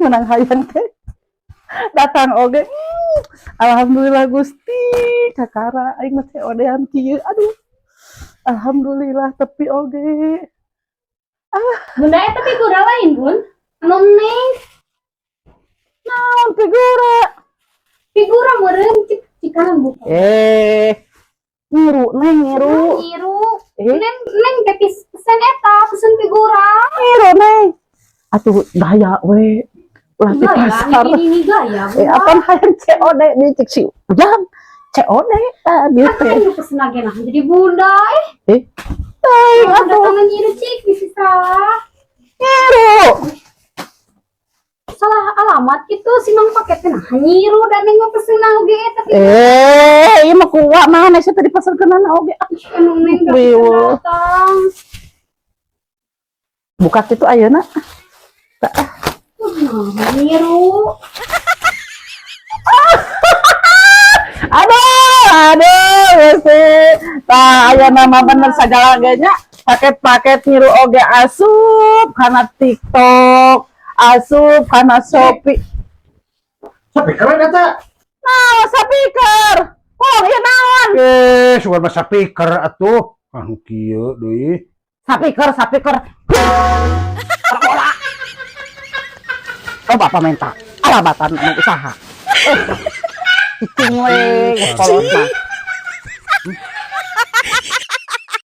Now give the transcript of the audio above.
menang hayang teh datang oge. Alhamdulillah Gusti kakara aing mah teh odean kieu aduh alhamdulillah tepi oge Bunda eta figura lain bun anu neng naon figura meureun cikanan bukan ngiru neng ngiru ngiru neng teh pesen eta pesen figura ngiru neng atuh gaya we ulah di pasar ini gaya apaan hayang COD di cek si ujang COD bieu teh ayo pesen lagi nah jadi bunda teuing atuh atuh ngiru cik bisa salah ngiru salah alamat gitu si mang paket nah nyiru dan neng mau pesen oge tapi ieu mah kuat mana sih tadi pasar kenana oge anu neng datang buka kitu ayeuna nyiru aduh Gusti tah aya nama bener sagalaganya paket-paket ngiru oge asup kana TikTok asup kana Shopee Speaker eta. nah speaker oh ieu naon Sugan mah speaker atuh. Anu kieu deui. speaker bola oh bapak minta alabatan anu usaha cicing we kolot mah